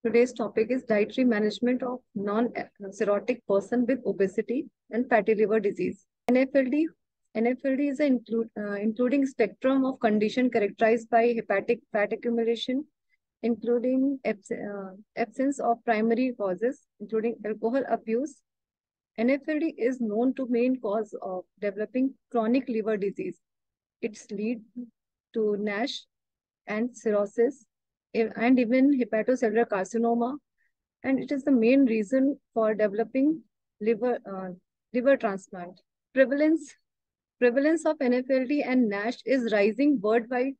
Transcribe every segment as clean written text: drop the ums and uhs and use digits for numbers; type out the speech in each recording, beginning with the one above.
Today's topic is dietary management of non-cirrhotic person with obesity and fatty liver disease. NFLD is including spectrum of condition characterized by hepatic fat accumulation, including absence of primary causes, including alcohol abuse. NFLD is known to main cause of developing chronic liver disease. It's lead to NASH and cirrhosis and even hepatocellular carcinoma, and it is the main reason for developing liver transplant. Prevalence Prevalence of NFLD and NASH is rising worldwide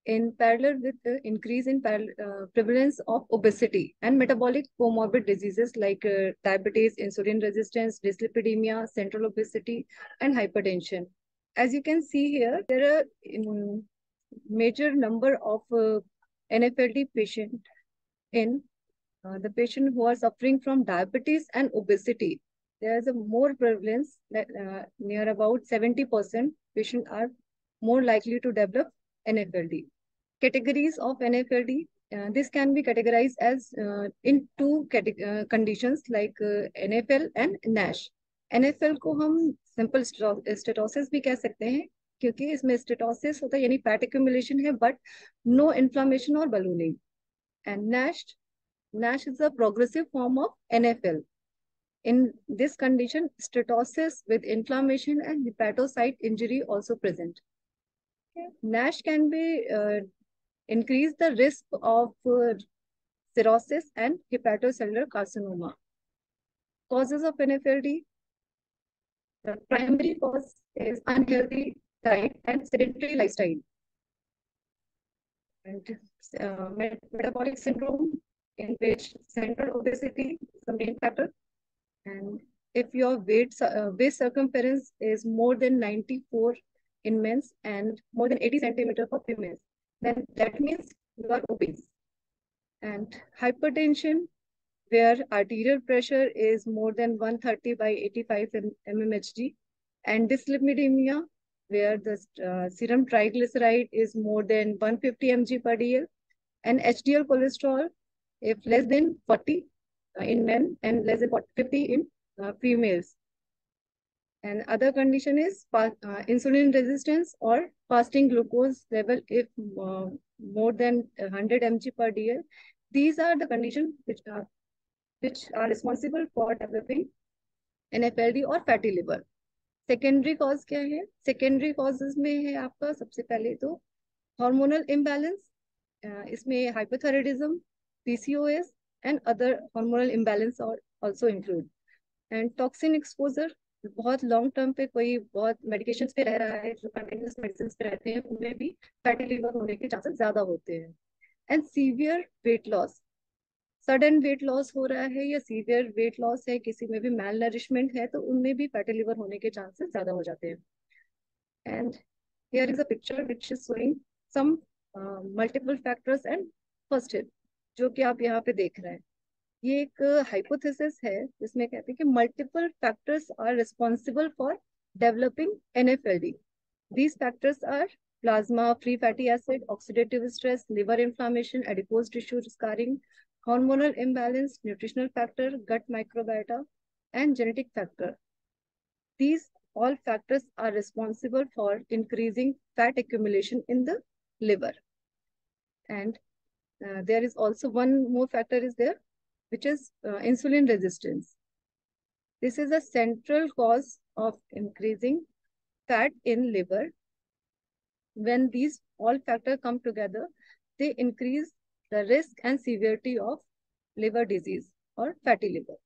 in parallel with the increase in prevalence of obesity and metabolic comorbid diseases like diabetes, insulin resistance, dyslipidemia, central obesity, and hypertension. As you can see here, there are major number of NFLD patient in the patient who are suffering from diabetes and obesity. There is a more prevalence that near about 70% patients are more likely to develop NFLD. Categories of NFLD. This can be categorized as in two conditions like NFL and NASH. NFL को हम simple steatosis भी कह सकते हैं क्योंकि इसमें steatosis होता है यानी fat accumulation है but no inflammation or ballooning. And NASH is a progressive form of NFL. In this condition, steatosis with inflammation and hepatocyte injury also present. NASH can be increase the risk of cirrhosis and hepatocellular carcinoma. Causes of NFLD. The primary cause is unhealthy diet and sedentary lifestyle. And metabolic syndrome, in which central obesity is the main factor. And if your waist circumference is more than 94 in men's and more than 80 centimeters for females, then that means you are obese. And hypertension, where arterial pressure is more than 130 by 85 mmHg, and dyslipidemia, where the serum triglyceride is more than 150 mg per dl, and HDL cholesterol, if less than 40 in men and less than 50 in females. And other condition is insulin resistance or fasting glucose level if more than 100 mg per dl. These are the conditions which are responsible for developing NFLD और fatty liver. Secondary cause क्या है? Secondary causes में है आपका सबसे पहले तो hormonal imbalance, इसमें hypothyroidism, PCOS and other hormonal imbalance also include. And toxin exposure, बहुत लॉन्ग टर्म पे कोई बहुत मेडिकेशंस पे रह रहा है, जो कंटिन्यूस मेडिसिन पे रहते हैं, उनमें भी फैटी लिवर होने के चांसेस ज्यादा होते हैं. And severe weight loss, sudden weight loss हो रहा है या सीवियर वेट लॉस है, किसी में भी मैल नरिशमेंट है, तो उनमें भी फैटी लिवर होने के चांसेस ज्यादा हो जाते हैं. And here is a picture which is showing some multiple factors and first hit, जो कि आप यहाँ पे देख रहे हैं. ये एक हाइपोथेसिस है जिसमें कहते हैं कि multiple factors are responsible for developing NFLD. These factors are plasma, free fatty acid, oxidative stress, liver inflammation, adipose tissue scarring, hormonal imbalance, nutritional factor, gut microbiota, and genetic factor. These all factors are responsible for increasing fat accumulation in the liver. And there is also one more factor is there, which is insulin resistance. This is a central cause of increasing fat in liver. When these all factors come together, they increase the risk and severity of liver disease or fatty liver.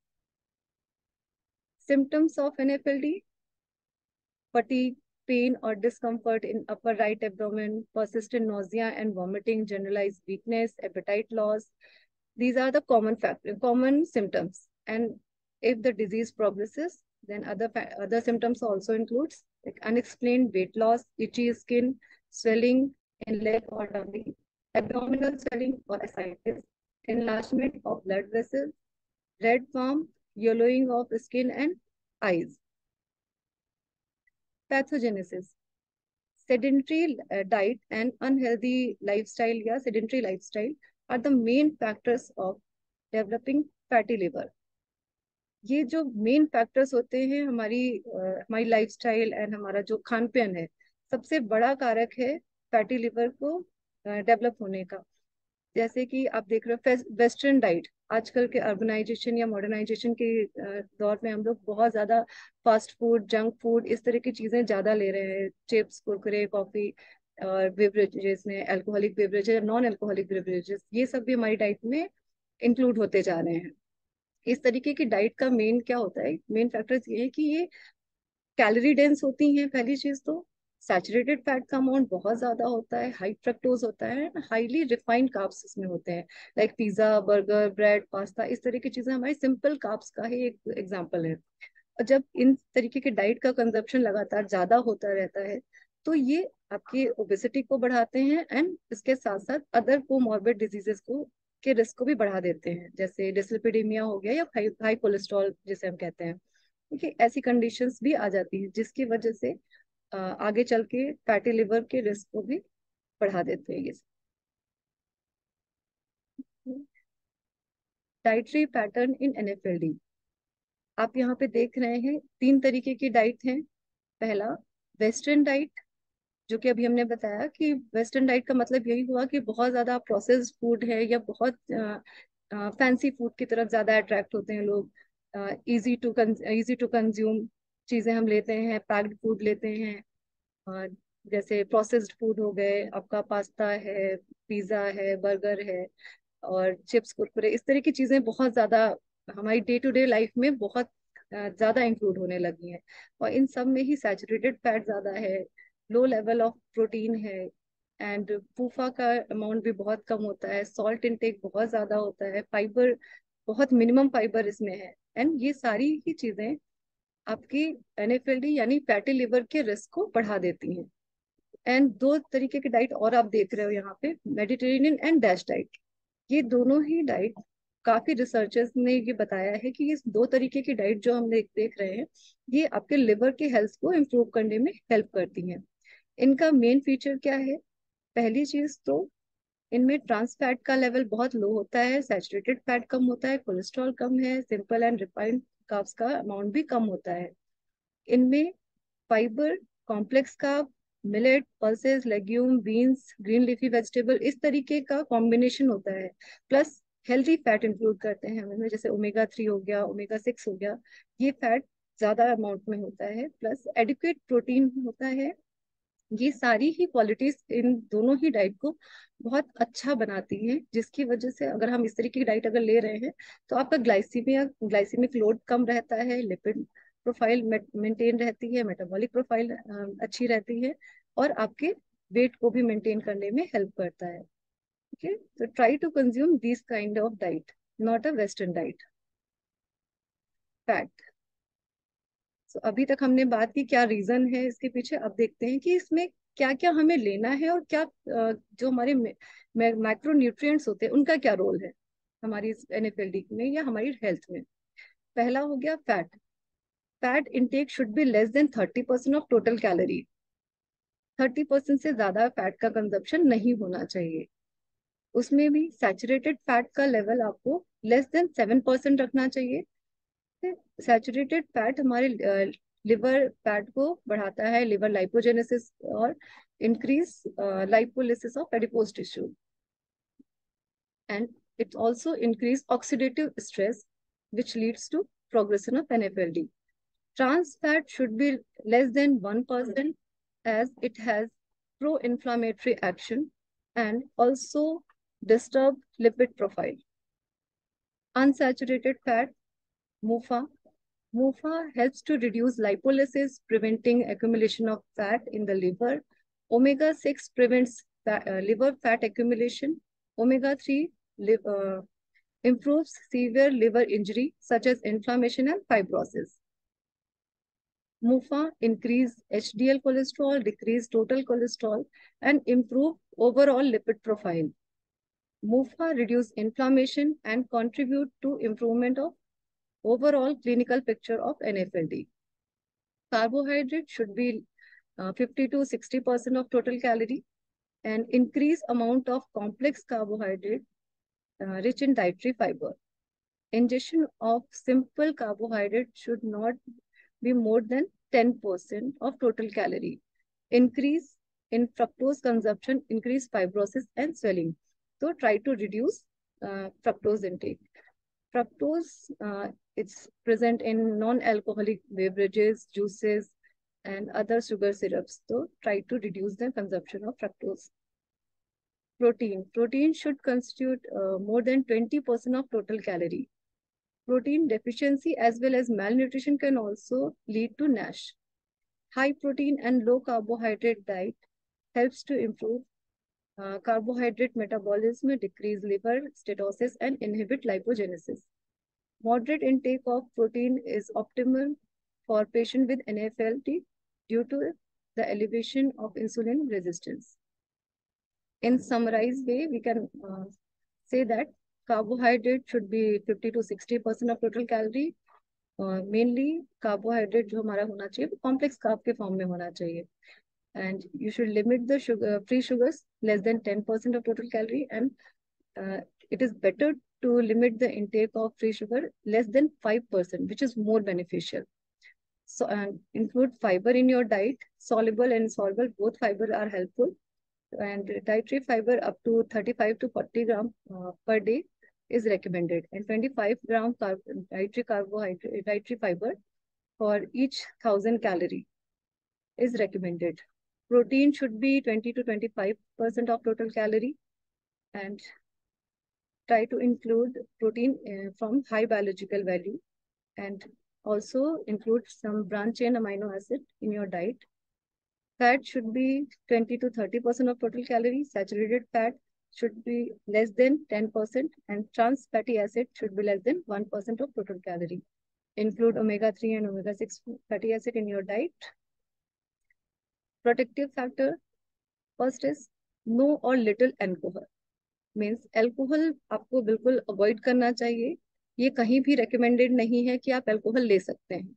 Symptoms of NFLD: fatigue, pain or discomfort in upper right abdomen, persistent nausea and vomiting, generalized weakness, appetite loss. These are the common symptoms. And if the disease progresses, then other symptoms also includes like unexplained weight loss, itchy skin, swelling in leg or tummy, abdominal swelling or ascites, enlargement of blood vessels, red palm, yellowing of skin and eyes. Pathogenesis. Sedentary diet and unhealthy lifestyle sedentary lifestyle are the main factors of developing fatty liver. ये जो main factors होते हैं हमारी lifestyle and हमारा जो खान पान है, सबसे बड़ा कारक है फैटी लिवर को डेवलप होने का। जैसे कि आप देख रहे हो वेस्टर्न डाइट, आजकल के अर्बनाइजेशन या मॉडर्नाइजेशन के दौर में हम लोग बहुत ज्यादा फास्ट फूड, जंक फूड, इस तरह की चीजें ज्यादा ले रहे हैं। चिप्स, कुरकुरे, कॉफी और बेवरेजेस में alcoholic beverages, non alcoholic beverages, ये सब भी हमारी डाइट में इंक्लूड होते जा रहे हैं। इस तरीके की डाइट का मेन क्या होता है, मेन फैक्टर्स ये है कि ये कैलोरी डेंस होती हैं पहली चीज तो, सैचुरेटेड फैट का अमाउंट बहुत ज्यादा होता है, हाई फ्रक्टोज होता है, हाईली रिफाइंड कार्ब्स इसमें होते हैं, like pizza, burger, bread, pasta, इस तरह की चीजें हमारी सिंपल कार्ब्स का ही एक एग्जांपल है। और जब इन तरीके के डाइट का कंजप्शन लगातार ज्यादा होता रहता है, तो ये आपकी ओबेसिटी को बढ़ाते हैं एंड इसके साथ साथ अदर कोमॉर्बिड डिजीजेस को के रिस्क को भी बढ़ा देते हैं, जैसे डिसलिपिडीमिया हो गया या हाई हाई कोलेस्ट्रॉल जिसे हम कहते हैं। देखिए ऐसी कंडीशंस भी आ जाती हैं जिसकी वजह से आगे चल के फैटी लिवर के रिस्क को भी बढ़ा देते हैं ये सब। डाइटरी पैटर्न इन एनएफएलडी, आप यहाँ पे देख रहे हैं तीन तरीके की डाइट हैं। पहला, वेस्टर्न डाइट, जो कि अभी हमने बताया कि वेस्टर्न डाइट का मतलब यही हुआ कि बहुत ज्यादा प्रोसेस्ड फूड है या बहुत फैंसी फूड की तरफ ज्यादा अट्रैक्ट होते हैं लोग। इजी टू कंज्यूम चीजें हम लेते हैं, पैक्ड फूड लेते हैं, अ, जैसे प्रोसेस्ड फूड हो गए, आपका पास्ता है, पिज्जा है, बर्गर है और चिप्स, कुरकुरे, इस तरह की चीजें बहुत ज्यादा हमारी डे टू डे लाइफ में बहुत ज्यादा इंक्लूड होने लगी हैं। और इन सब में ही सैचुरेटेड फैट ज्यादा है, लो लेवल ऑफ प्रोटीन है, एंड फूफा का अमाउंट भी बहुत कम होता है, सॉल्ट इनटेक बहुत ज्यादा होता है, फाइबर बहुत मिनिमम फाइबर इसमें है। एंड ये सारी ही चीजें आपकी एनएफएलडी यानी फैटी लिवर के रिस्क को बढ़ा देती हैं। एंड दो तरीके की डाइट और आप देख रहे हो यहाँ पे, मेडिटेरेनियन एंड डैश डाइट। ये दोनों ही डाइट, काफी रिसर्चर्स ने ये बताया है कि ये दो तरीके की डाइट जो हम देख रहे हैं, ये आपके लिवर के हेल्थ को इम्प्रूव करने में हेल्प करती हैं। इनका मेन फीचर क्या है? पहली चीज तो इनमें ट्रांस फैट का लेवल बहुत लो होता है, सैचुरेटेड फैट कम होता है, कोलेस्ट्रॉल कम है, सिंपल एंड रिफाइंड कार्ब्स का अमाउंट भी कम होता है। इनमें fibre, complex carb, millet, pulses, legume, beans, green leafy vegetable, इस तरीके का कॉम्बिनेशन होता है। प्लस हेल्दी फैट इंक्लूड करते हैं हम इनमें, जैसे ओमेगा 3 हो गया, ओमेगा 6 हो गया, ये फैट ज्यादा अमाउंट में होता है, प्लस एडिक्वेट प्रोटीन होता है। ये सारी ही क्वालिटीज इन दोनों ही डाइट को बहुत अच्छा बनाती हैं, जिसकी वजह से अगर हम इस तरीके की डाइट अगर ले रहे हैं तो आपका ग्लाइसीमिक लोड कम रहता है, लिपिड प्रोफाइल मेंटेन रहती है, मेटाबॉलिक प्रोफाइल अच्छी रहती है, और आपके वेट को भी मेंटेन करने में हेल्प करता है। ओके, तो try to consume this kind of diet, not a western diet. Fact. तो अभी तक हमने बात की क्या रीजन है इसके पीछे, अब देखते हैं कि इसमें क्या क्या हमें लेना है और क्या जो हमारे मैक्रो न्यूट्रिएंट्स होते हैं उनका क्या रोल है हमारी एनएफएलडी में या हमारी हेल्थ में। पहला हो गया fat. Fat intake should be less than 30% of total calorie. 30% से ज्यादा फैट का कंजप्शन नहीं होना चाहिए। उसमें भी सैचुरेटेड फैट का लेवल आपको लेस देन 7% रखना चाहिए। सैचुरेटेड फैट हमारे लिवर फैट को बढ़ाता है, लिवर लाइपोजेनेसिस और increase lipolysis of adipose tissue, and it also increase oxidative stress which leads to progression of NFLD. Trans fat should be less than 1% as it has pro-inflammatory action and also disturb lipid profile. Unsaturated fat, MUFA. MUFA helps to reduce lipolysis, preventing accumulation of fat in the liver. Omega-6 prevents liver fat accumulation. Omega-3 improves severe liver injury such as inflammation and fibrosis. MUFA increase HDL cholesterol, decrease total cholesterol, and improve overall lipid profile. MUFA reduce inflammation and contribute to improvement of overall clinical picture of NFLD. Carbohydrate should be 50 to 60% of total calorie, and increase amount of complex carbohydrate rich in dietary fiber. Ingestion of simple carbohydrate should not be more than 10% of total calorie. Increase in fructose consumption, increase fibrosis and swelling. So try to reduce fructose intake. Fructose, it's present in non-alcoholic beverages, juices, and other sugar syrups. So try to reduce the consumption of fructose. Protein. Protein should constitute more than 20% of total calorie. Protein deficiency as well as malnutrition can also lead to NASH. High protein and low carbohydrate diet helps to improve carbohydrate metabolism, decrease liver steatosis, and inhibit lipogenesis. Moderate intake of protein is optimal for patients with NAFLD due to the elevation of insulin resistance. In summarized way, we can say that carbohydrate should be 50 to 60% of total calorie. Mainly carbohydrate जो हमारा होना चाहिए वो complex carb के form में होना चाहिए. And you should limit the sugar, free sugars less than 10% of total calorie, and it is better to limit the intake of free sugar less than 5%, which is more beneficial. So include fiber in your diet. Soluble and insoluble, both fiber are helpful. And dietary fiber up to 35 to 40 gram per day is recommended, and 25 gram dietary fiber for each 1000 calorie is recommended. Protein should be 20 to 25% of total calorie, and try to include protein from high biological value, and also include some branch chain amino acid in your diet. Fat should be 20 to 30% of total calories. Saturated fat should be less than 10%, and trans fatty acid should be less than 1% of total calorie. Include omega-3 and omega-6 fatty acid in your diet. Protective factor, first is no or little alcohol. Means alcohol आपको बिल्कुल avoid करना चाहिए. ये कहीं भी recommended नहीं है कि आप alcohol ले सकते हैं.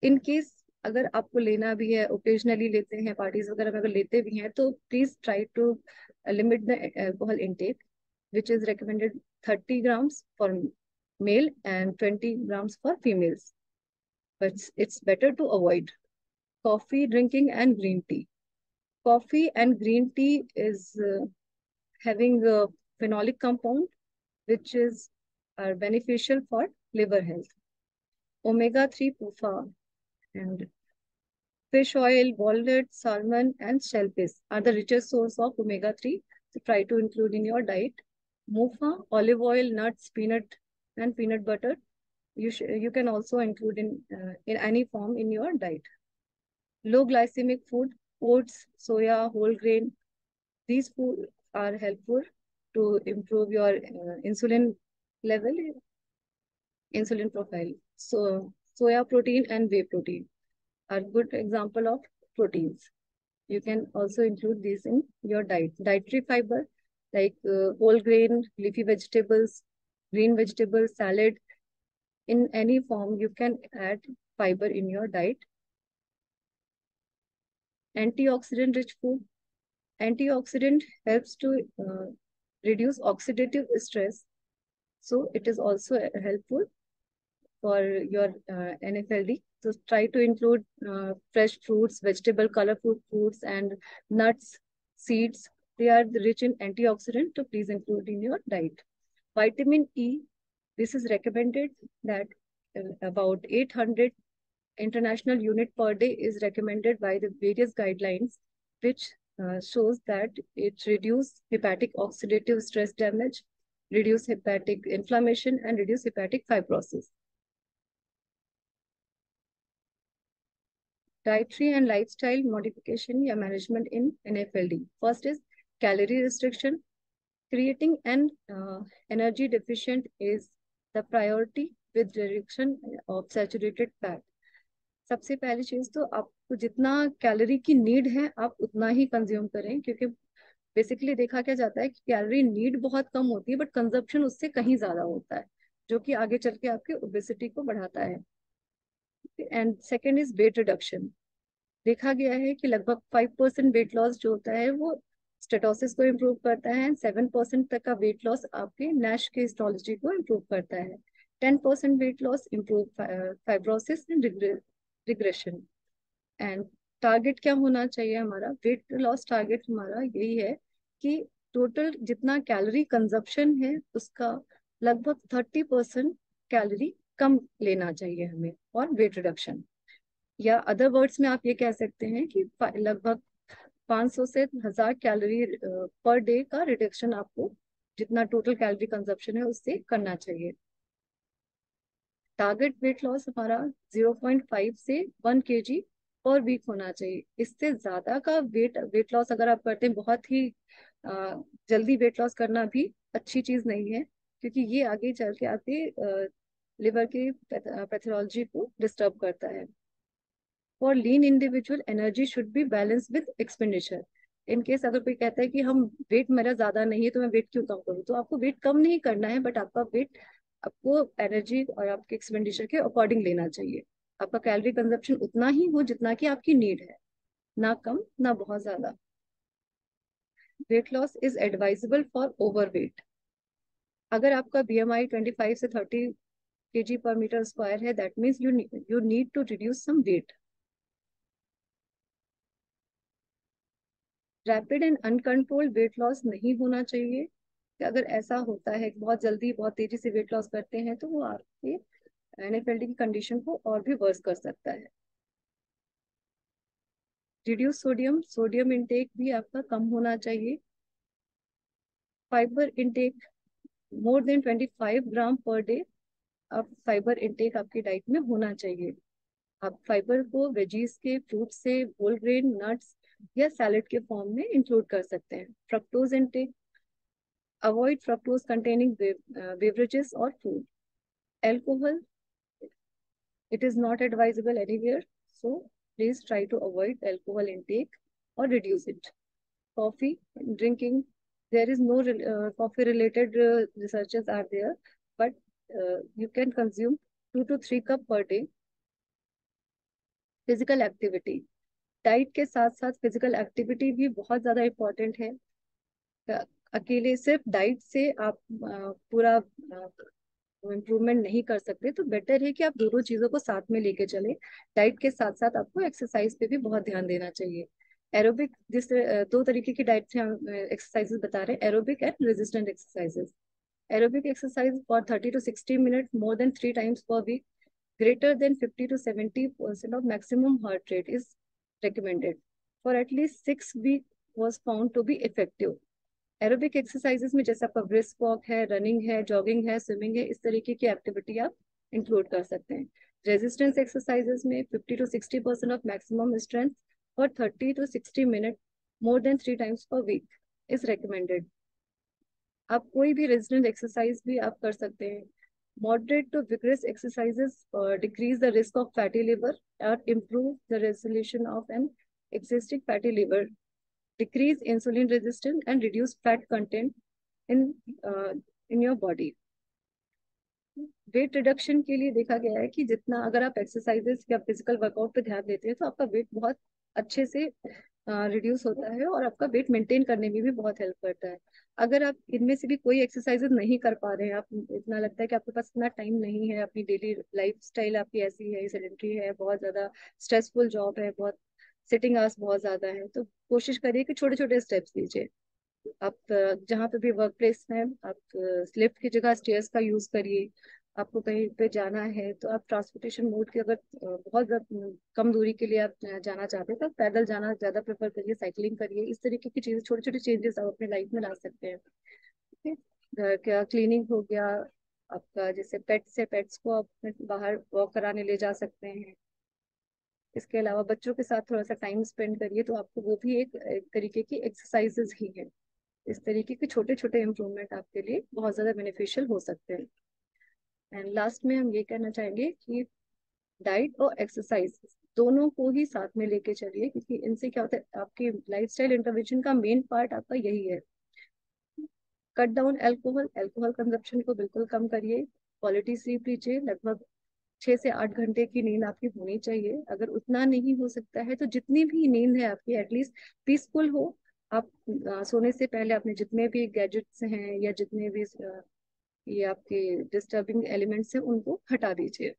In case अगर आपको लेना भी है, occasionally लेते हैं, parties वगैरह में अगर लेते भी हैं, तो please try to limit the alcohol intake, which is recommended 30 grams for male and 20 grams for females. But it's better to avoid coffee drinking and green tea. Coffee and green tea is having a phenolic compound, which is beneficial for liver health. Omega-3 PUFA and fish oil, walnut, salmon, and shellfish are the richest source of omega-3. So try to include in your diet. Mofa, olive oil, nuts, peanut, and peanut butter. You can also include in any form in your diet. Low glycemic food, oats, soya, whole grain. These food are helpful to improve your insulin level, insulin profile. So soya protein and whey protein are good example of proteins. You can also include these in your diet. Dietary fiber like whole grain, leafy vegetables, green vegetables, salad. In any form, you can add fiber in your diet. Antioxidant rich food. Antioxidant helps to reduce oxidative stress. So it is also helpful for your NFLD. So try to include fresh fruits, vegetable, colorful fruits, and nuts, seeds. They are rich in antioxidant, so please include in your diet. Vitamin E, this is recommended that about 800 international unit per day is recommended by the various guidelines, which shows that it reduces hepatic oxidative stress damage, reduce hepatic inflammation, and reduce hepatic fibrosis. Dietary and lifestyle modification या management in NFLD. First is calorie restriction. Creating an energy deficient is the priority with reduction of saturated fat. सबसे पहली चीज तो आपको जितना calorie की need है आप उतना ही कंज्यूम करें, क्योंकि बेसिकली देखा क्या जाता है कि कैलोरी नीड बहुत कम होती है बट कंजप्शन उससे कहीं ज्यादा होता है, जो कि आगे चल के आपके ओबेसिटी को बढ़ाता है. And second is weight reduction. देखा गया है कि लगभग 5% वेट लॉस जो होता है वो स्टेटोसिस को इम्प्रूव करता है, 7% तक का वेट लॉस आपके नैश के हिस्टोलॉजी को इम्प्रूव करता है. 10% weight loss improve fibrosis and regression. And target क्या होना चाहिए हमारा? वेट लॉस टारगेट हमारा यही है कि टोटल जितना कैलोरी कंजप्शन है उसका लगभग 30% कैलोरी कम लेना चाहिए हमें और वेट रिडक्शन। या अदर वर्ड्स में आप ये कह सकते हैं कि लगभग 500 से 1000 कैलोरी पर डे का रिडक्शन आपको जितना टोटल कैलोरी कंजप्शन है उससे करना चाहिए। टारगेट वेट लॉस हमारा 0.5 से 1 kg पर वीक होना चाहिए। इससे ज्यादा का वेट लॉस अगर आप करते हैं, बहुत ही जल्दी वेट लॉस करना भी अच्छी चीज नहीं है, क्योंकि ये आगे चल के आपके लिवर की पैथोलॉजी को डिस्टर्ब करता है। For lean individual energy should be balance with expenditure. In case अगर कोई कहता है कि हम वेट मेरा ज्यादा नहीं है तो मैं वेट क्यों कम करूँ, तो आपको वेट कम नहीं करना है, बट आपका वेट आपको एनर्जी और आपके एक्सपेंडिचर के अकॉर्डिंग लेना चाहिए। आपका कैलोरी कंजप्शन उतना ही हो जितना कि आपकी नीड है, ना कम ना बहुत ज्यादा। Weight loss is advisable for overweight. अगर आपका बीएमआई 25 से 30 kg पर मीटर स्क्वायर है, that means you need to reduce some weight. Rapid and uncontrolled weight loss नहीं होना चाहिए, कि अगर ऐसा होता है कि बहुत जल्दी बहुत तेजी से वेट लॉस करते हैं तो वो आपके एनएफएलडी की कंडीशन को और भी वर्स कर सकता है। रिड्यूस सोडियम, सोडियम इंटेक भी आपका कम होना चाहिए। फाइबर इंटेक मोर देन 25 ग्राम पर डे, अब फाइबर इंटेक आपकी डाइट में होना चाहिए। आप फाइबर को वेजीज के, फ्रूट से, होल ग्रेन, नट्स या सैलेड के फॉर्म में इंक्लूड कर सकते हैं। Fructose intake, avoid fructose containing beverages और food. Alcohol, it is not advisable anywhere, so please try to avoid alcohol intake or reduce it. Coffee drinking, there is no coffee related researches are there, but you can consume 2 to 3 cup per day. Physical activity, diet के साथ साथ physical activity भी बहुत ज्यादा important है। अकेले सिर्फ diet से आप पूरा इम्प्रूवमेंट नहीं कर सकते, तो बेटर है कि आप दोनों चीजों को साथ में लेके चले। डाइट के साथ साथ आपको एक्सरसाइज पे भी बहुत ध्यान देना चाहिए। एरोबिक, दो तरीके की डाइट से हम एक्सरसाइजेस बता रहे हैं, aerobic and resistant exercises. Aerobic exercise for 30 to 60 minutes more than 3 times per week, greater than 50 to 70% of maximum heart rate is recommended for at least 6 weeks, was found to be effective. Aerobic exercises में जैसे आपका brisk walk है, running है, jogging है, swimming है, इस तरीके की एक्टिविटी आप इंक्लूड कर सकते हैं। रेजिस्टेंस एक्सरसाइजेस में 50 to 60% ऑफ मैक्सिमम स्ट्रेंथ और 30 to 60 minute more than 3 times per week is recommended. आप कोई भी रेजिस्टेंट एक्सरसाइज भी आप कर सकते हैं। Moderate to vigorous exercises decrease the risk of fatty liver और improve the resolution of an existing fatty liver, decrease insulin resistance and reduce fat content in in your body. Weight reduction के लिए देखा गया है कि जितना अगर आप एक्सरसाइजेस या फिजिकल वर्कआउट पे ध्यान देते हैं तो आपका वेट बहुत अच्छे से रिड्यूस होता है और आपका वेट मेंटेन करने में भी बहुत हेल्प करता है। अगर आप इनमें से भी कोई एक्सरसाइजेस नहीं कर पा रहे हैं, आप इतना लगता है कि आपके पास इतना टाइम नहीं है, अपनी डेली लाइफ स्टाइल आपकी ऐसी है, सेडेंट्री है, बहुत ज्यादा स्ट्रेसफुल जॉब है, बहुत सिटिंग आवर्स बहुत ज्यादा है, तो कोशिश करिए कि छोटे छोटे स्टेप्स लीजिए। आप जहाँ पे भी वर्क प्लेस में आप लिफ्ट की जगह स्टेयर्स का यूज करिए। आपको कहीं पे जाना है तो आप ट्रांसपोर्टेशन मोड की अगर बहुत कम दूरी के लिए आप जाना चाहते हैं तो पैदल जाना ज्यादा प्रेफर करिए, साइकिलिंग करिए। इस तरीके की चीजें, छोटे छोटे चेंजेस आप अपने लाइफ में ला सकते हैं। ठीक है, घर का क्लीनिंग हो गया आपका, जैसे पेट्स है, पेट्स को आप बाहर वॉक कराने ले जा सकते हैं। इसके अलावा बच्चों के साथ थोड़ा सा टाइम स्पेंड करिए, तो आपको वो भी एक तरीके की एक्सरसाइजेज ही है। इस तरीके के छोटे छोटे इम्प्रूवमेंट आपके लिए बहुत ज्यादा बेनिफिशियल हो सकते हैं। एंड लास्ट में हम ये कहना चाहेंगे कि डाइट और एक्सरसाइज दोनों को ही साथ में लेके चलिए, क्योंकि इनसे क्या होता है, आपकी लाइफस्टाइल इंटरवेंशन का मेन पार्ट आपका यही है। Cut down alcohol, alcohol consumption को बिल्कुल कम करिए। क्वालिटी स्लीप लीजिए, लगभग 6 से 8 घंटे की नींद आपकी होनी चाहिए। अगर उतना नहीं हो सकता है तो जितनी भी नींद है आपकी एटलीस्ट पीसफुल हो। आप सोने से पहले अपने जितने भी गैजेट्स हैं या जितने भी ये आपके डिस्टर्बिंग एलिमेंट्स हैं, उनको हटा दीजिए।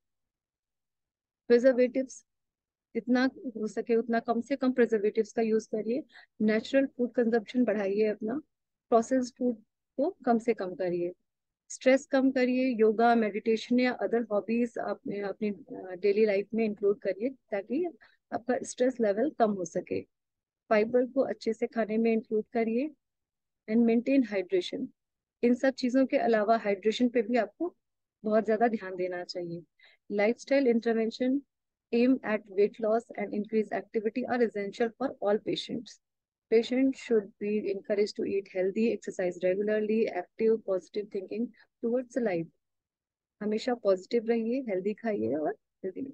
प्रिजर्वेटिव्स, जितना हो सके उतना कम से कम प्रिजर्वेटिव्स का यूज करिए। नेचुरल फूड कंजप्शन बढ़ाइए अपना। प्रोसेस्ड फूड को कम से कम करिए। स्ट्रेस कम करिए। योगा, मेडिटेशन या अदर हॉबीज अपने अपनी डेली लाइफ में इंक्लूड करिए, ताकि आपका स्ट्रेस लेवल कम हो सके। फाइबर को अच्छे से खाने में इंक्लूड करिए। And maintain hydration. इन सब चीजों के अलावा हाइड्रेशन पे भी आपको बहुत ज्यादा ध्यान देना चाहिए। Lifestyle intervention aim at weight loss and increase activity are essential for all patients. Patients should be encouraged to eat healthy, exercise regularly, active, positive thinking towards life. हमेशा पॉजिटिव रहिए, हेल्दी खाइए और हेल्दी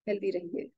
हेल्दी रहिए।